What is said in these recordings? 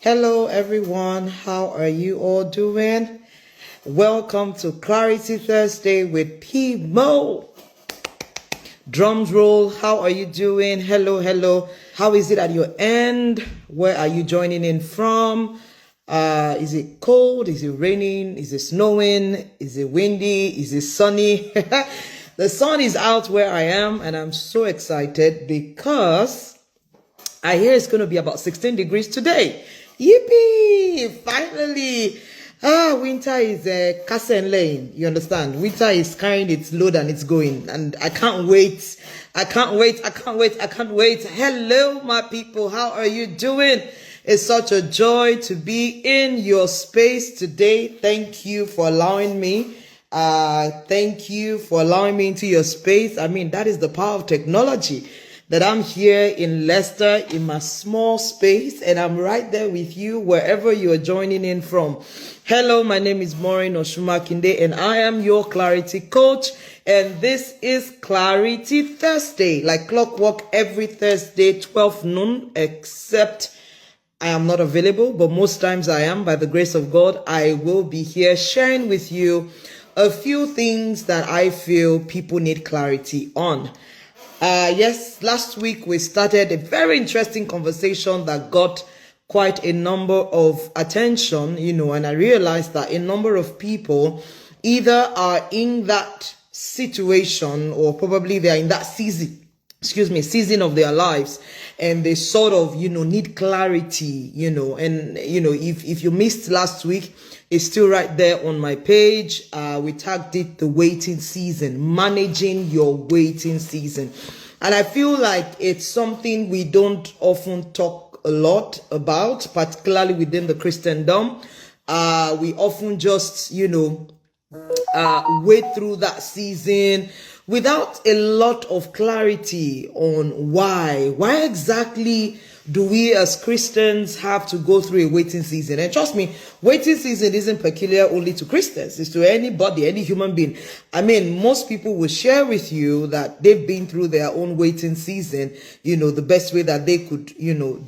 Hello, everyone. How are you all doing? Welcome to Clarity Thursday with P Mo. Drums roll. How are you doing? Hello, hello. How is it at your end? Where are you joining in from? Is it cold? Is it raining? Is it snowing? Is it windy? Is it sunny? The sun is out where I am, and I'm so excited because I hear it's going to be about 16 degrees today. Yippee! Finally! Winter is castle lane. You understand? Winter is carrying its load and it's going. And I can't wait. I can't wait. Hello, my people. How are you doing? It's such a joy to be in your space today. Thank you for allowing me. Thank you for allowing me into your space. I mean, that is the power of technology. That I'm here in Leicester in my small space, and I'm right there with you wherever you are joining in from. Hello, my name is Maureen Oshumakinde, and I am your clarity coach. And this is Clarity Thursday, like clockwork every Thursday, 12 noon, except I am not available, but most times I am. By the grace of God, I will be here sharing with you a few things that I feel people need clarity on. Yes, last week we started a very interesting conversation that got quite a number of attention, and I realized that a number of people either are in that situation or probably they're in that season of their lives, and they sort of, need clarity, and, if you missed last week, it's still right there on my page. We tagged it the waiting season, managing your waiting season. And I feel like it's something we don't often talk a lot about, particularly within the Christendom. We often just, wait through that season without a lot of clarity on why. Why exactly do we as Christians have to go through a waiting season? And trust me, waiting season isn't peculiar only to Christians. It's to anybody, any human being. I mean, most people will share with you that they've been through their own waiting season, the best way that they could,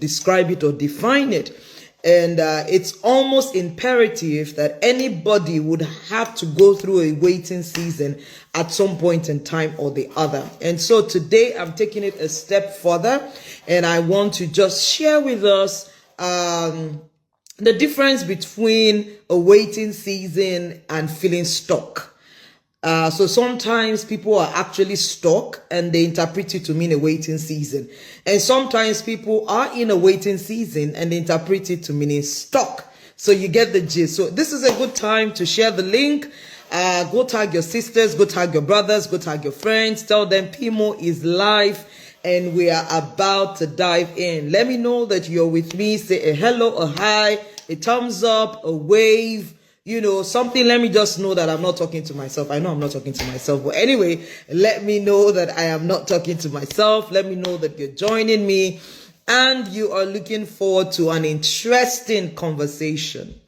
describe it or define it. And it's almost imperative that anybody would have to go through a waiting season at some point in time or the other. And so today I'm taking it a step further, and I want to just share with us the difference between a waiting season and feeling stuck. So sometimes people are actually stuck and they interpret it to mean a waiting season. And sometimes people are in a waiting season and they interpret it to mean stuck. So you get the gist. So this is a good time to share the link. Go tag your sisters, go tag your brothers, go tag your friends. Tell them Pimo is live and we are about to dive in. Let me know that you're with me. Say a hello, a hi, a thumbs up, a wave. Something. Let me just know that I'm not talking to myself. I know I'm not talking to myself. But anyway, let me know that I am not talking to myself. Let me know that you're joining me and you are looking forward to an interesting conversation.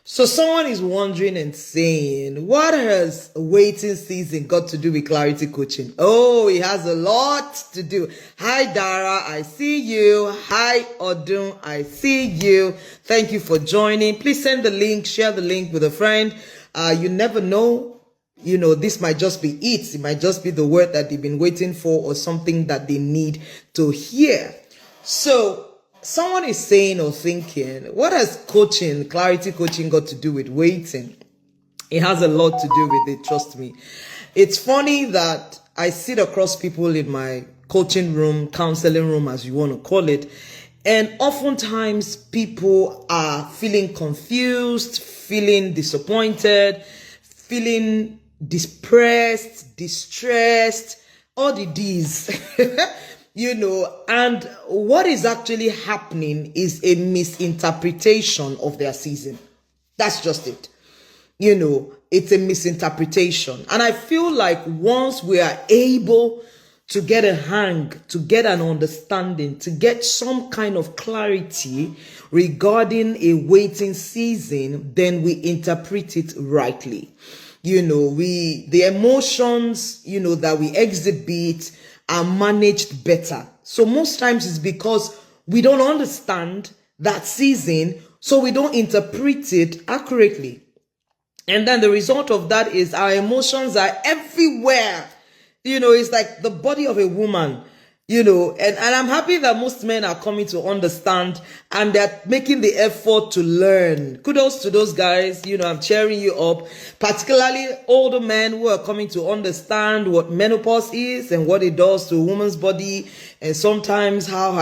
So someone is wondering and saying, what has waiting season got to do with clarity coaching? Oh, it has a lot to do. Hi, Dara. I see you. Hi, Odun. I see you. Thank you for joining. Please send the link, share the link with a friend. You never know. This might just be it. It might just be the word that they've been waiting for or something that they need to hear. So, someone is saying or thinking, what has clarity coaching got to do with waiting? It has a lot to do with it, trust me. It's funny that I sit across people in my coaching room, counseling room, as you want to call it, and oftentimes people are feeling confused, feeling disappointed, feeling depressed, distressed, all the D's. And what is actually happening is a misinterpretation of their season. That's just it. It's a misinterpretation. And I feel like once we are able to get a hang, to get an understanding, to get some kind of clarity regarding a waiting season, then we interpret it rightly. The emotions, that we exhibit are managed better. So most times it's because we don't understand that season, so we don't interpret it accurately. And then the result of that is our emotions are everywhere. It's like the body of a woman, and I'm happy that most men are coming to understand and they're making the effort to learn. Kudos to those guys. I'm cheering you up, particularly older men who are coming to understand what menopause is and what it does to a woman's body, and sometimes how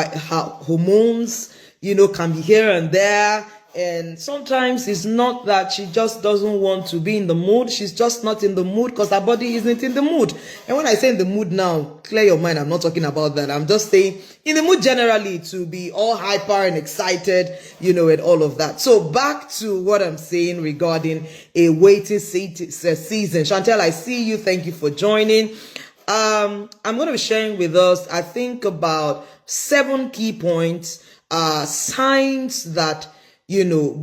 hormones, can be here and there. And sometimes it's not that she just doesn't want to be in the mood. She's just not in the mood because her body isn't in the mood. And when I say in the mood now, clear your mind, I'm not talking about that. I'm just saying in the mood generally to be all hyper and excited, and all of that. So back to what I'm saying regarding a waiting season. Chantel, I see you. Thank you for joining. I'm going to be sharing with us, I think, about 7 key points, signs that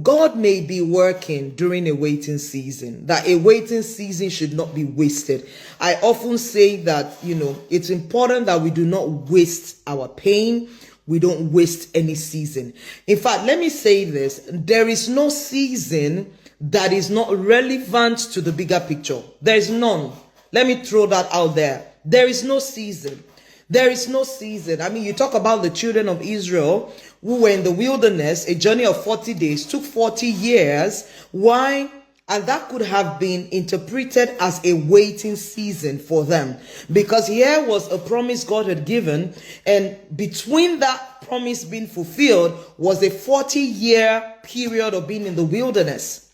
God may be working during a waiting season, that a waiting season should not be wasted. I often say that, it's important that we do not waste our pain. We don't waste any season. In fact, let me say this. There is no season that is not relevant to the bigger picture. There is none. Let me throw that out there. There is no season. There is no season. I mean, you talk about the children of Israel who were in the wilderness, a journey of 40 days, took 40 years. Why? And that could have been interpreted as a waiting season for them. Because here was a promise God had given, and between that promise being fulfilled was a 40-year period of being in the wilderness.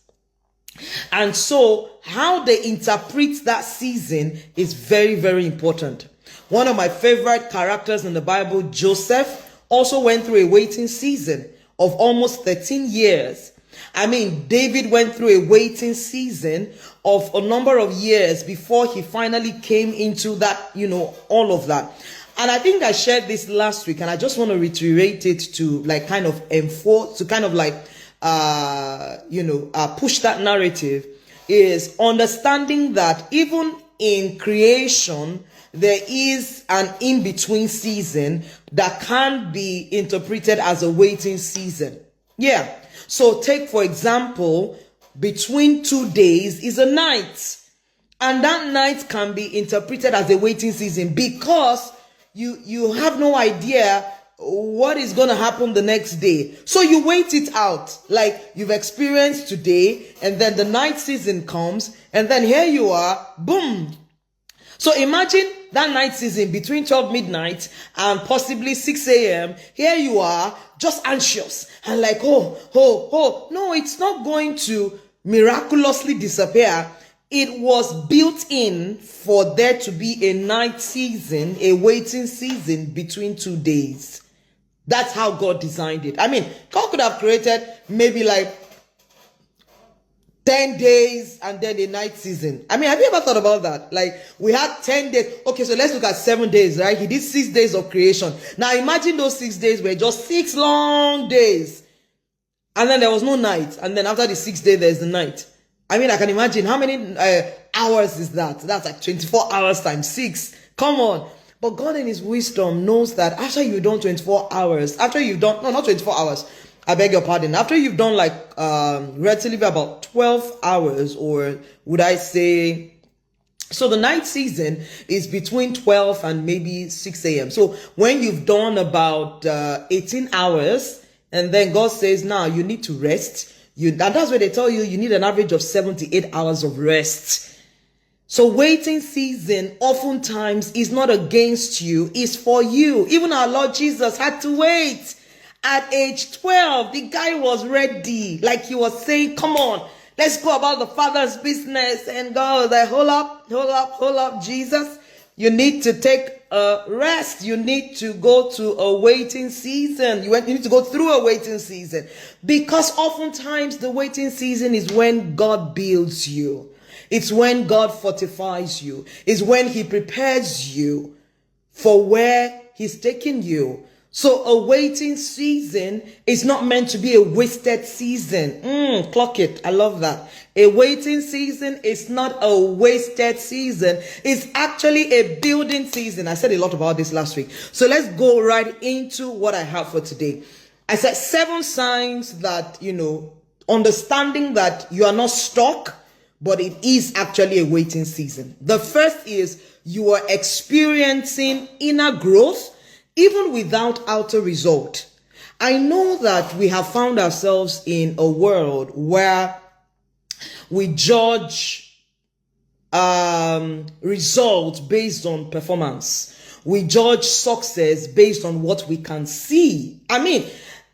And so how they interpret that season is very, very important. One of my favorite characters in the Bible, Joseph, also went through a waiting season of almost 13 years. I mean, David went through a waiting season of a number of years before he finally came into that, all of that. And I think I shared this last week, and I just want to reiterate it to kind of enforce, to kind of push that narrative, is understanding that even in creation, there is an in-between season that can be interpreted as a waiting season. Yeah. So take, for example, between 2 days is a night. And that night can be interpreted as a waiting season because you have no idea what is going to happen the next day. So you wait it out. Like you've experienced today, and then the night season comes, and then here you are, boom. So imagine that night season between 12 midnight and possibly 6 a.m. Here you are, just anxious and like, oh. No, it's not going to miraculously disappear. It was built in for there to be a night season, a waiting season between 2 days. That's how God designed it. I mean, God could have created maybe 10 days and then a night season. I mean, have you ever thought about that? We had 10 days. Okay, so let's look at 7 days, right? He did 6 days of creation. Now imagine those 6 days were just 6 long days. And then there was no night. And then after the 6th day, there's the night. I mean, I can imagine how many hours is that? That's like 24 hours times 6. Come on. But God in his wisdom knows that after you've done 24 hours, after you've done, no, not 24 hours, I beg your pardon. After you've done relatively about 12 hours, or would I say, so the night season is between 12 and maybe 6 a.m. So when you've done about 18 hours, and then God says, now you need to rest. And that's where they tell you need an average of 78 hours of rest. So waiting season oftentimes is not against you, it's for you. Even our Lord Jesus had to wait. At age 12, the guy was ready. Like he was saying, come on, let's go about the Father's business. And God was like, hold up, Jesus. You need to take a rest. You need to go to a waiting season. You need to go through a waiting season. Because oftentimes the waiting season is when God builds you. It's when God fortifies you. It's when he prepares you for where he's taking you. So a waiting season is not meant to be a wasted season. Clock it. I love that. A waiting season is not a wasted season. It's actually a building season. I said a lot about this last week. So let's go right into what I have for today. I said 7 signs that, understanding that you are not stuck, but it is actually a waiting season. The first is you are experiencing inner growth even without outer result. I know that we have found ourselves in a world where we judge results based on performance. We judge success based on what we can see. I mean,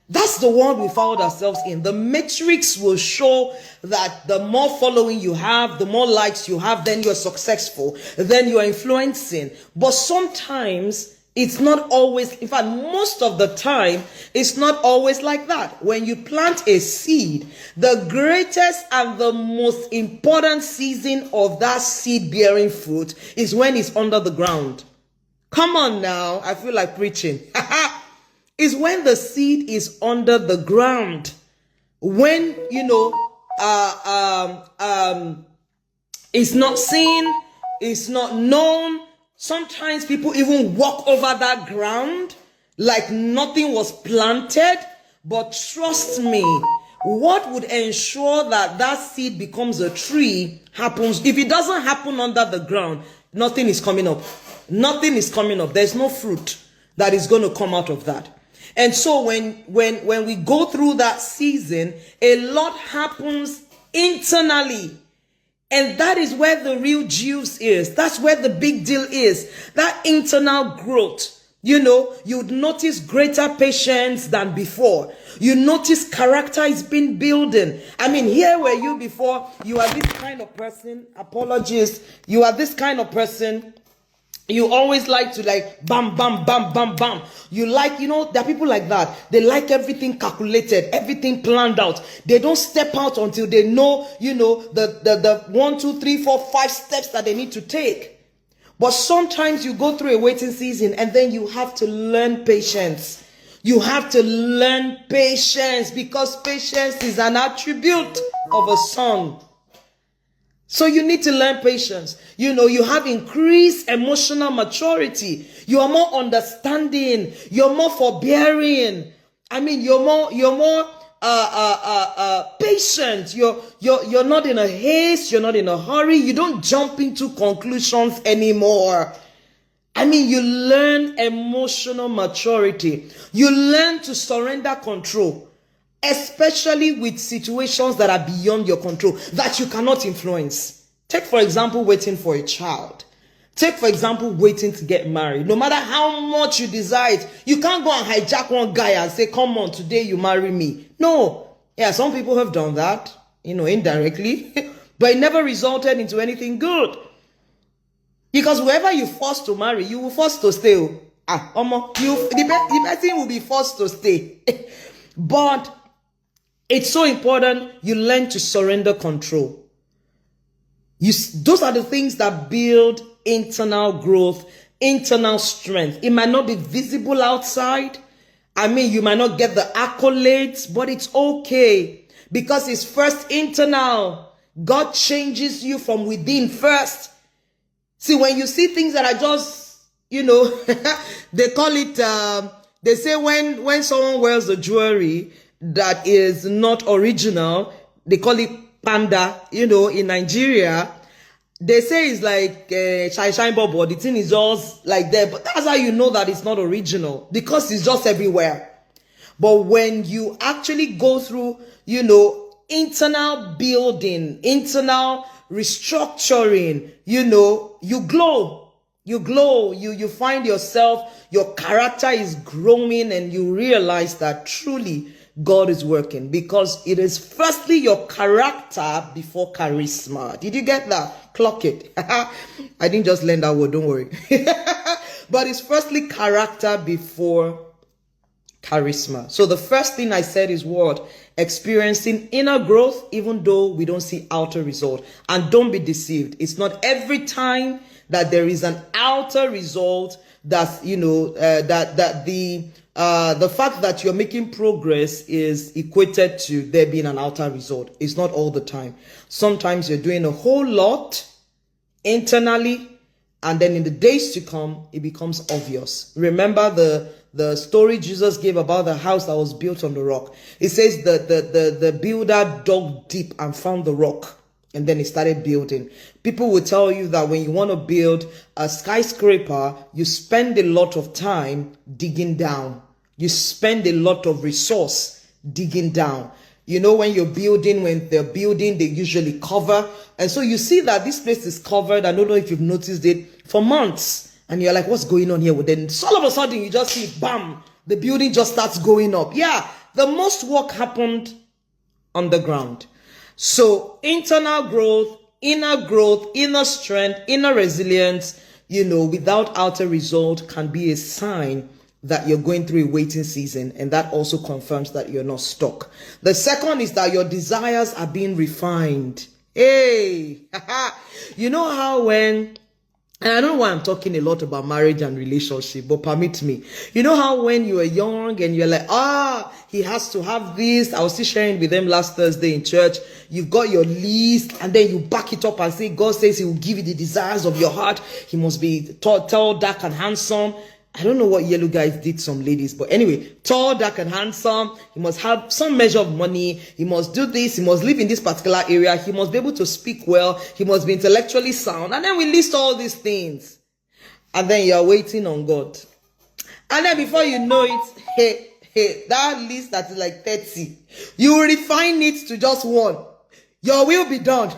that's the world we found ourselves in. The metrics will show that the more following you have, the more likes you have, then you're successful, then you're influencing. But sometimes it's not always, in fact, most of the time, it's not always like that. When you plant a seed, the greatest and the most important season of that seed bearing fruit is when it's under the ground. Come on now, I feel like preaching. Is when the seed is under the ground. When, it's not seen, it's not known. Sometimes people even walk over that ground like nothing was planted. But trust me, what would ensure that that seed becomes a tree happens. If it doesn't happen under the ground, nothing is coming up. Nothing is coming up. There's no fruit that is going to come out of that. And so when we go through that season, a lot happens internally. And that is where the real juice is. That's where the big deal is. That internal growth. You'd notice greater patience than before. You notice character is being building. I mean, here were you before, you are this kind of person, apologies, you are this kind of person. You always like to bam, bam, bam, bam, bam. You like, there are people like that. They like everything calculated, everything planned out. They don't step out until they know, the 1, 2, 3, 4, 5 steps that they need to take. But sometimes you go through a waiting season and then you have to learn patience. You have to learn patience because patience is an attribute of a son. So you need to learn patience. You have increased emotional maturity. You are more understanding. You're more forbearing. I mean, you're more patient. You're not in a haste. You're not in a hurry. You don't jump into conclusions anymore. I mean, you learn emotional maturity. You learn to surrender control. Especially with situations that are beyond your control, that you cannot influence. Take, for example, waiting for a child. Take, for example, waiting to get married. No matter how much you desire it, you can't go and hijack one guy and say, come on, today you marry me. No. Yeah, some people have done that, indirectly. But it never resulted into anything good. Because whoever you force to marry, you will force to stay. The person will be forced to stay. But it's so important you learn to surrender control. Those are the things that build internal growth, internal strength. It might not be visible outside. I mean, you might not get the accolades, but it's okay because it's first internal. God changes you from within first. See, when you see things that are just, they call it, they say when someone wears a jewelry that is not original, they call it panda, in Nigeria, they say it's like shine bobo. The thing is just like that, but that's how you know that it's not original, because it's just everywhere. But when you actually go through, internal building, internal restructuring, you glow. You glow, you find yourself, your character is growing, and you realize that truly God is working, because it is firstly your character before charisma. Did you get that? Clock it. I didn't just learn that word, don't worry. But it's firstly character before charisma. So the first thing I said is what? Experiencing inner growth, even though we don't see outer result. And don't be deceived. It's not every time that there is an outer result that's, the fact that you're making progress is equated to there being an outer result. It's not all the time. Sometimes you're doing a whole lot internally, and then in the days to come, it becomes obvious. Remember the the story Jesus gave about the house that was built on the rock. It says the builder dug deep and found the rock, and then he started building. People will tell you that when you want to build a skyscraper, you spend a lot of time digging down. You spend a lot of resource digging down. You know, when they're building, they usually cover. And so you see that this place is covered. I don't know if you've noticed it, for months. And you're like, what's going on here? Well, then all of a sudden you just see, bam, the building just starts going up. Yeah, the most work happened underground. So internal growth, inner strength, inner resilience, without outer result can be a sign that you're going through a waiting season, and that also confirms that you're not stuck. The second is that your desires are being refined. Hey, you know how and I don't know why I'm talking a lot about marriage and relationship, but permit me. You know how when you are young and you're like, he has to have this. I was still sharing with them last Thursday in church. You've got your list, and then you back it up and say, God says he will give you the desires of your heart. He must be tall, dark, and handsome. I don't know what yellow guys did some ladies, but anyway, tall, dark, and handsome. He must have some measure of money. He must do this. He must live in this particular area. He must be able to speak well. He must be intellectually sound. And then we list all these things. And then you're waiting on God. And then before you know it, that list that is like 30, you refine it to just one. Your will be done.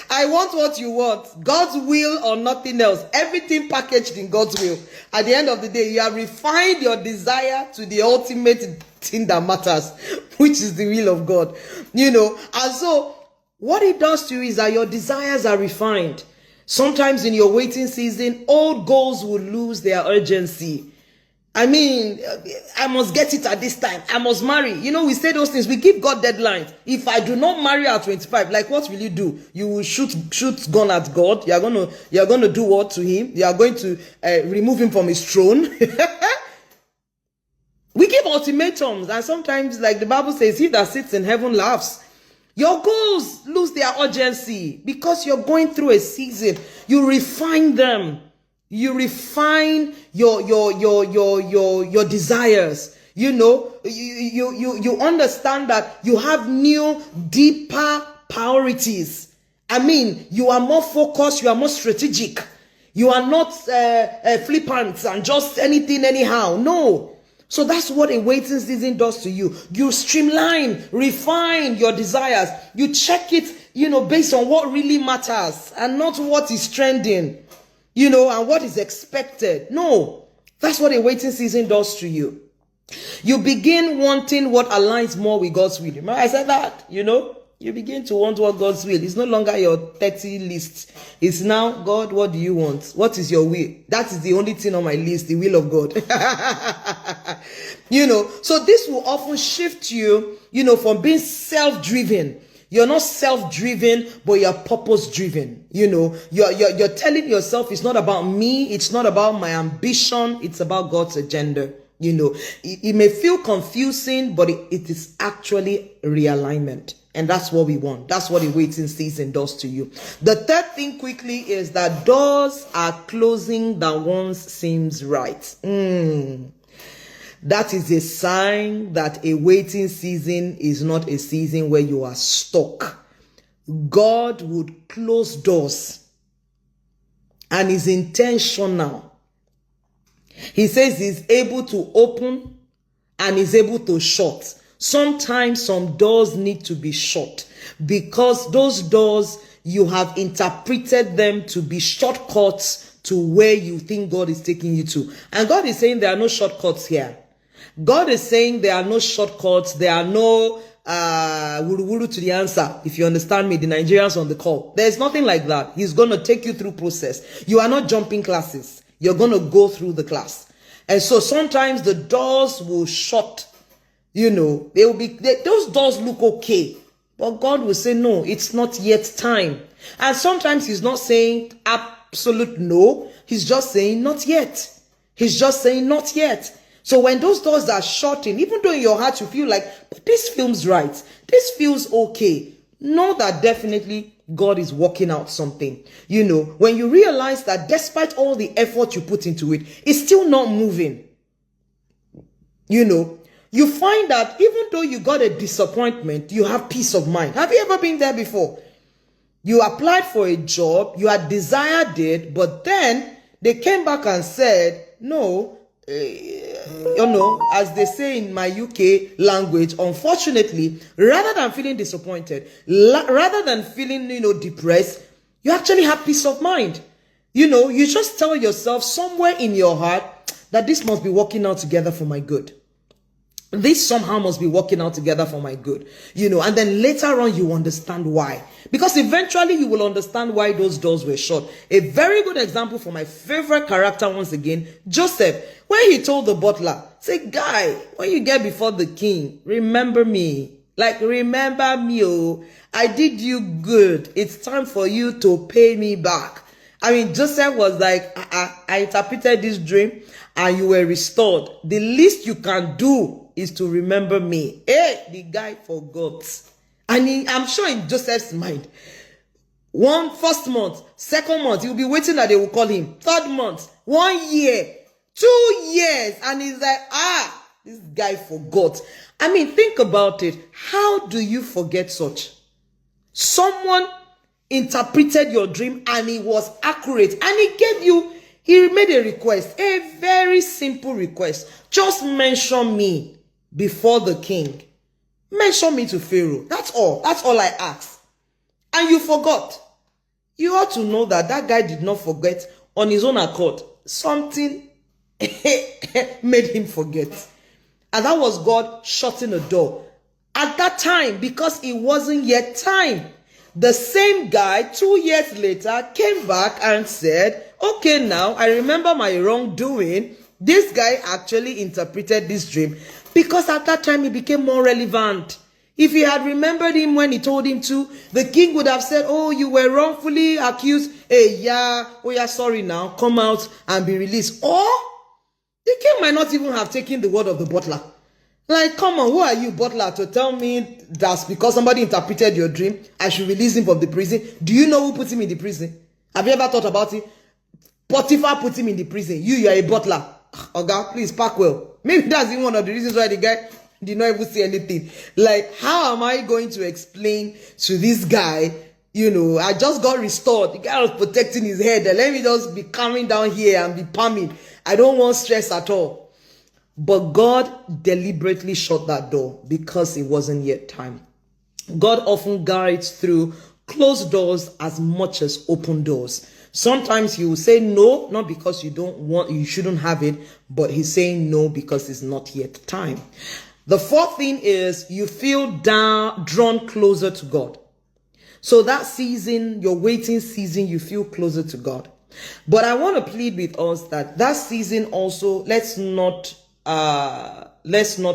I want what you want. God's will or nothing else. Everything packaged in God's will. At the end of the day, you have refined your desire to the ultimate thing that matters, which is the will of God. And so what it does to you is that your desires are refined. Sometimes in your waiting season, old goals will lose their urgency. I mean, I must get it at this time. I must marry. We say those things. We give God deadlines. If I do not marry at 25, like what will you do? You will shoot gun at God. You're going to do what to him? You are going to remove him from his throne. We give ultimatums, and sometimes, like the Bible says, he that sits in heaven laughs. Your goals lose their urgency because you're going through a season. You refine them. You refine your desires. You understand that you have new, deeper priorities. I mean, you are more focused, you are more strategic. You are not flippant and just anything anyhow. No. So that's what a waiting season does to you. You streamline, refine your desires. You check it, based on what really matters and not what is trending. And what is expected. No, that's what a waiting season does to you. You begin wanting what aligns more with God's will. Remember I said that, you begin to want what God's will. It's no longer your 30 list. It's now, God, what do you want? What is your will? That is the only thing on my list, the will of God. So this will often shift you, from being self-driven. You're not self-driven, but you're purpose-driven. You're telling yourself it's not about me. It's not about my ambition. It's about God's agenda. It may feel confusing, but it is actually realignment. And that's what we want. That's what a waiting season does to you. The third thing quickly is that doors are closing that once seems right. That is a sign that a waiting season is not a season where you are stuck. God would close doors and is intentional. He says he's able to open and is able to shut. Sometimes some doors need to be shut because those doors, you have interpreted them to be shortcuts to where you think God is taking you to. And God is saying there are no shortcuts here. God is saying there are no shortcuts. There are no wuru to the answer. If you understand me, the Nigerians on the call. There's nothing like that. He's going to take you through process. You are not jumping classes. You're going to go through the class. And so sometimes the doors will shut. Those doors look okay. But God will say, no, it's not yet time. And sometimes he's not saying absolute no. He's just saying not yet. He's just saying not yet. So when those doors are shutting, even though in your heart you feel like, but this feels right, this feels okay, know that definitely God is working out something. You know, when you realize that despite all the effort you put into it, it's still not moving. You know, you find that even though you got a disappointment, you have peace of mind. Have you ever been there before? You applied for a job, you had desired it, but then they came back and said, no, you know, as they say in my UK language, unfortunately, rather than feeling disappointed, rather than feeling, you know, depressed, you actually have peace of mind. You know, you just tell yourself somewhere in your heart that this must be working out together for my good. This somehow must be working out together for my good, you know, and then later on you understand why. Because eventually you will understand why those doors were shut. A very good example for my favorite character once again, Joseph, where he told the butler, say, guy, when you get before the king, remember me. Like, remember me, oh, I did you good. It's time for you to pay me back. I mean, Joseph was like, I interpreted this dream and you were restored. The least you can do is to remember me. Hey, the guy forgot. And I'm sure in Joseph's mind, first month, second month, he'll be waiting that they will call him. Third month, 1 year, 2 years. And he's like, this guy forgot. I mean, think about it. How do you forget such? Someone interpreted your dream and it was accurate. And he made a request, a very simple request. Just mention me before the king. Mention me to Pharaoh. That's all. That's all I ask. And you forgot. You ought to know that that guy did not forget on his own accord. Something made him forget. And that was God shutting the door. At that time, because it wasn't yet time, the same guy 2 years later came back and said, okay, now I remember my wrongdoing. This guy actually interpreted this dream because at that time he became more relevant. If he had remembered him when he told him to, the king would have said, oh, you were wrongfully accused. Hey, sorry now. Come out and be released. Or the king might not even have taken the word of the butler. Like, come on, who are you, butler, to tell me that's because somebody interpreted your dream, I should release him from the prison? Do you know who put him in the prison? Have you ever thought about it? Potiphar put him in the prison. You are a butler. Oga, please pack well. Maybe that's even one of the reasons why the guy did not even say anything. Like, how am I going to explain to this guy, you know, I just got restored. The guy was protecting his head. Let me just be coming down here and be palming. I don't want stress at all. But God deliberately shut that door because it wasn't yet time. God often guides through closed doors as much as open doors. Sometimes he will say no, not because you shouldn't have it, but he's saying no because it's not yet time. The fourth thing is you feel drawn closer to God. So that season, your waiting season, you feel closer to God. But I want to plead with us that season also, let's not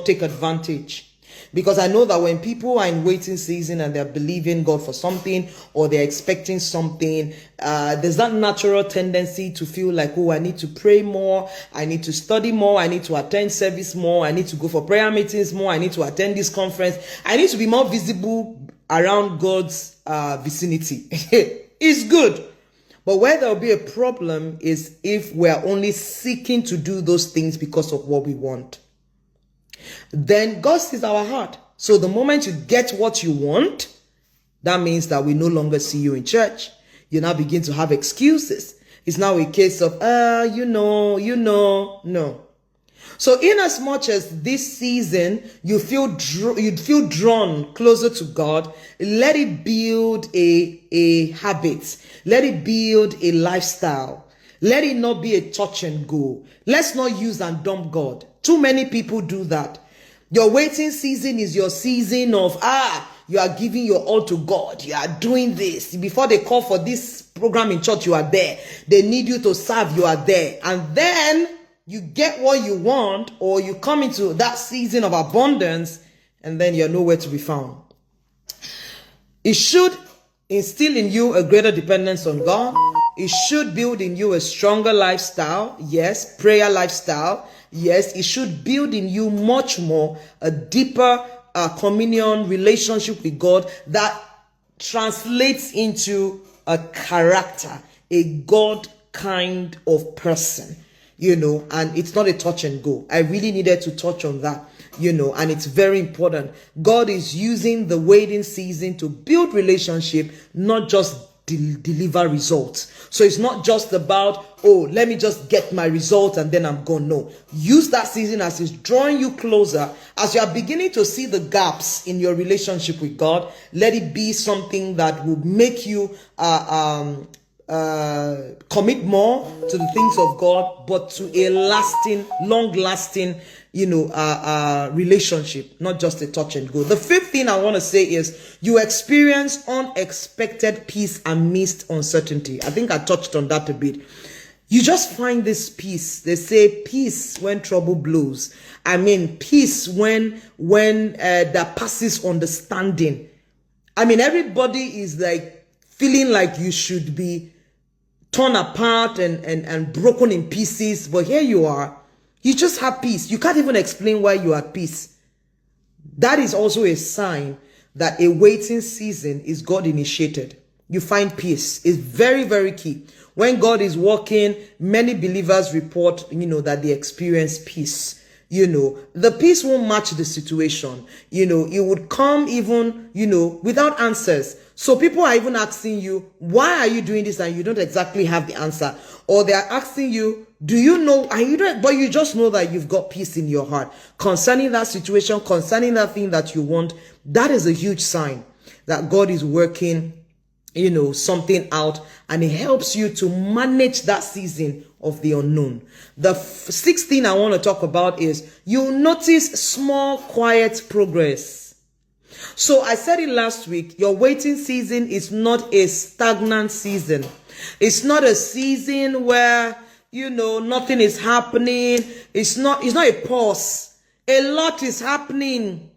take advantage. Because I know that when people are in waiting season and they're believing God for something or they're expecting something, there's that natural tendency to feel like, oh, I need to pray more, I need to study more, I need to attend service more, I need to go for prayer meetings more, I need to attend this conference, I need to be more visible around God's vicinity. It's good. But where there'll be a problem is if we're only seeking to do those things because of what we want. Then God sees our heart. So the moment you get what you want, that means that we no longer see you in church. You now begin to have excuses. It's now a case of, no. So in as much as this season, you'd feel drawn closer to God, let it build a habit. Let it build a lifestyle. Let it not be a touch and go. Let's not use and dump God. Too many people do that. Your waiting season is your season of, you are giving your all to God. You are doing this. Before they call for this program in church, you are there. They need you to serve, you are there. And then you get what you want, or you come into that season of abundance, and then you're nowhere to be found. It should instill in you a greater dependence on God. It should build in you a stronger lifestyle. Yes, prayer lifestyle. Yes, it should build in you much more a deeper communion relationship with God that translates into a character, a God kind of person, and it's not a touch and go. I really needed to touch on that, and it's very important. God is using the waiting season to build relationship, not just deliver results. So it's not just about, oh, let me just get my result and then I'm gone. No, use that season as it's drawing you closer, as you are beginning to see the gaps in your relationship with God. Let it be something that will make you commit more to the things of God, but to a lasting, long-lasting, relationship, not just a touch and go. The fifth thing I want to say is you experience unexpected peace amidst uncertainty. I think I touched on that a bit. You just find this peace. They say peace when trouble blows. I mean, peace when that passes understanding. I mean, everybody is like feeling like you should be torn apart and broken in pieces, but here you are. You just have peace. You can't even explain why you are at peace. That is also a sign that a waiting season is God initiated. You find peace. It's very, very key. When God is working, many believers report, that they experience peace. The peace won't match the situation. It would come even, without answers. So people are even asking you, why are you doing this? And you don't exactly have the answer. Or they are asking you, do you know, and you don't, but you just know that you've got peace in your heart concerning that situation, concerning that thing that you want. That is a huge sign that God is working, something out, and it helps you to manage that season of the unknown. The sixth thing I want to talk about is you'll notice small, quiet progress. So I said it last week, your waiting season is not a stagnant season. It's not a season where, nothing is happening. It's not a pause. A lot is happening.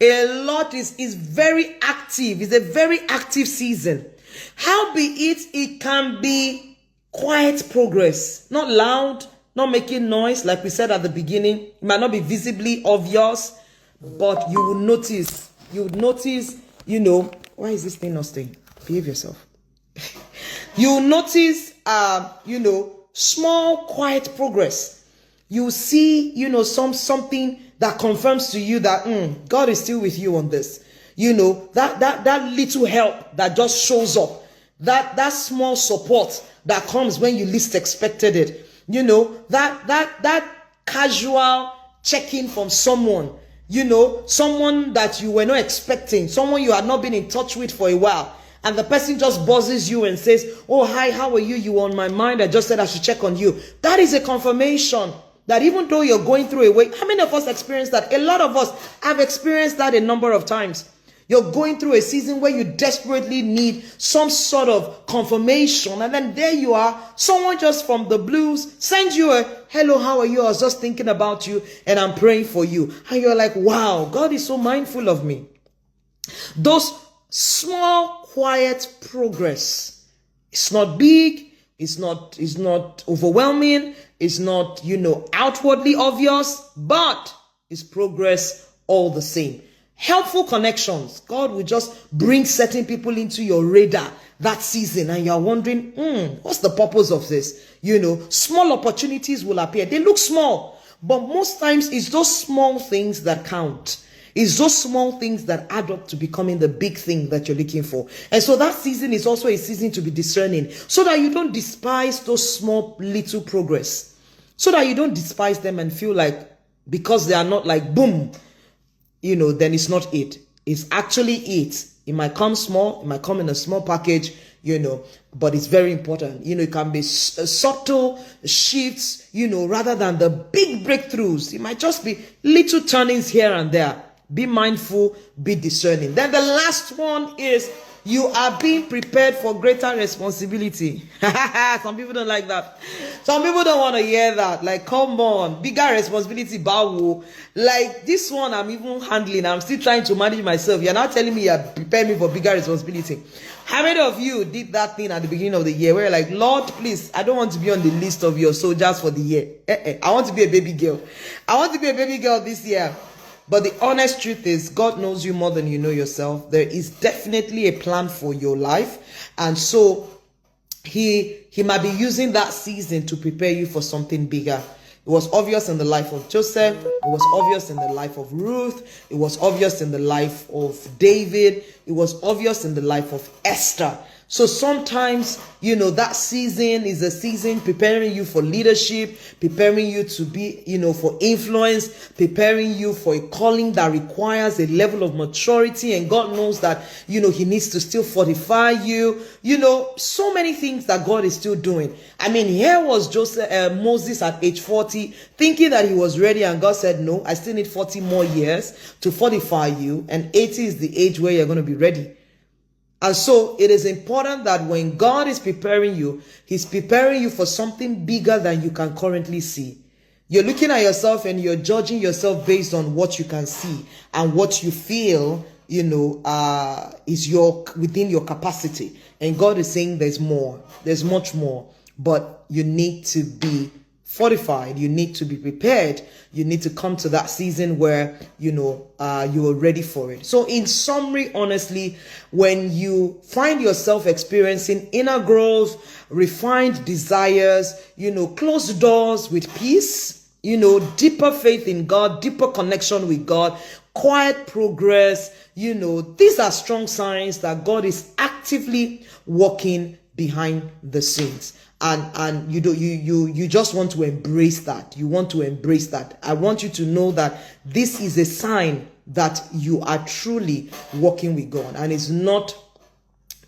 A lot is very active. It's a very active season. Howbeit, it can be quiet progress. Not loud, not making noise, like we said at the beginning. It might not be visibly obvious, but you will notice. You would notice, why is this thing not staying? Behave yourself. You notice, small, quiet progress. You see, something that confirms to you that God is still with you on this. That little help that just shows up. That small support that comes when you least expected it. That casual check-in from someone. Someone that you were not expecting, someone you had not been in touch with for a while, and the person just buzzes you and says, oh, hi, how are you? You were on my mind. I just said I should check on you. That is a confirmation that even though you're going through a wait, how many of us experience that? A lot of us have experienced that a number of times. You're going through a season where you desperately need some sort of confirmation. And then there you are. Someone just from the blues sends you a, hello, how are you? I was just thinking about you and I'm praying for you. And you're like, wow, God is so mindful of me. Those small, quiet progress. It's not big. It's not overwhelming. It's not, outwardly obvious, but it's progress all the same. Helpful connections. God will just bring certain people into your radar that season and you're wondering, what's the purpose of this? Small opportunities will appear. They look small, but most times it's those small things that count. It's those small things that add up to becoming the big thing that you're looking for. And so that season is also a season to be discerning so that you don't despise those small little progress. So that you don't despise them and feel like because they are not like boom, then it's not it. It's actually it. It might come small. It might come in a small package, but it's very important. It can be subtle shifts, rather than the big breakthroughs. It might just be little turnings here and there. Be mindful, be discerning. Then the last one is you are being prepared for greater responsibility. Some people don't like that. Some people don't want to hear that. Like, come on, bigger responsibility, bawo. Like this one, I'm even handling. I'm still trying to manage myself. You're not telling me you're preparing me for bigger responsibility. How many of you did that thing at the beginning of the year where you're like, Lord, please, I don't want to be on the list of your soldiers for the year. I want to be a baby girl. I want to be a baby girl this year. But the honest truth is, God knows you more than you know yourself. There is definitely a plan for your life. And so he might be using that season to prepare you for something bigger. It was obvious in the life of Joseph. It was obvious in the life of Ruth. It was obvious in the life of David. It was obvious in the life of Esther. So sometimes, that season is a season preparing you for leadership, preparing you to be, for influence, preparing you for a calling that requires a level of maturity. And God knows that, he needs to still fortify you. So many things that God is still doing. I mean, here was Moses at age 40, thinking that he was ready. And God said, no, I still need 40 more years to fortify you. And 80 is the age where you're going to be ready. And so it is important that when God is preparing you, he's preparing you for something bigger than you can currently see. You're looking at yourself and you're judging yourself based on what you can see and what you feel, is within your capacity. And God is saying there's more, there's much more, but you need to be fortified. You need to be prepared. You need to come to that season where, you are ready for it. So in summary, honestly, when you find yourself experiencing inner growth, refined desires, closed doors with peace, deeper faith in God, deeper connection with God, quiet progress, these are strong signs that God is actively working behind the scenes. And you just want to embrace that. You want to embrace that. I want you to know that this is a sign that you are truly walking with God. And it's not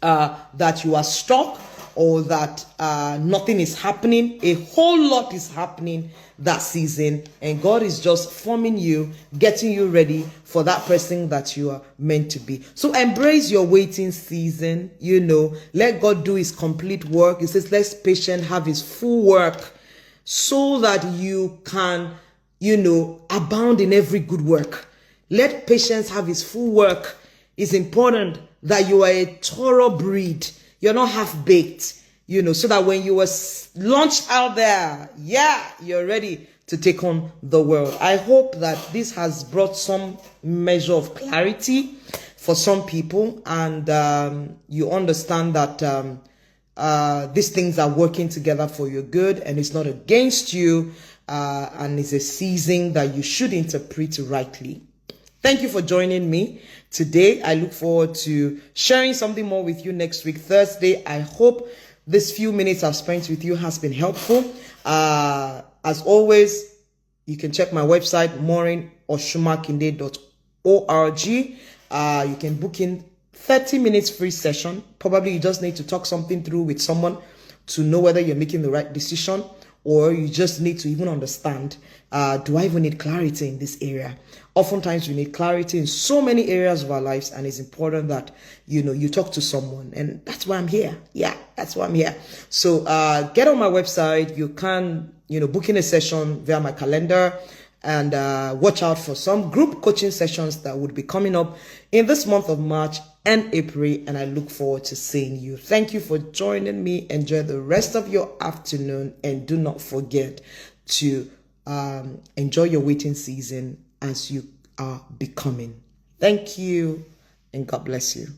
that you are stuck or that nothing is happening. A whole lot is happening that season. And God is just forming you, getting you ready for that person that you are meant to be. So embrace your waiting season. Let God do his complete work. It says, let patient have his full work so that you can, abound in every good work. Let patience have his full work. It's important that you are a thorough breed. You're not half-baked, so that when you were launched out there, you're ready to take on the world. I hope that this has brought some measure of clarity for some people, and you understand that these things are working together for your good, and it's not against you, and it's a season that you should interpret rightly. Thank you for joining me today. I look forward to sharing something more with you next week, Thursday. I hope this few minutes I've spent with you has been helpful. As always, you can check my website, Maureen Oshumakinde.org. You can book in 30 minutes free session. Probably you just need to talk something through with someone to know whether you're making the right decision, or you just need to even understand, do I even need clarity in this area? Oftentimes we need clarity in so many areas of our lives, and it's important that, you talk to someone, and that's why I'm here. Yeah, that's why I'm here. So get on my website. You can, book in a session via my calendar, and watch out for some group coaching sessions that would be coming up in this month of March and April, and I look forward to seeing you. Thank you for joining me. Enjoy the rest of your afternoon, and do not forget to enjoy your waiting season as you are becoming. Thank you, and God bless you.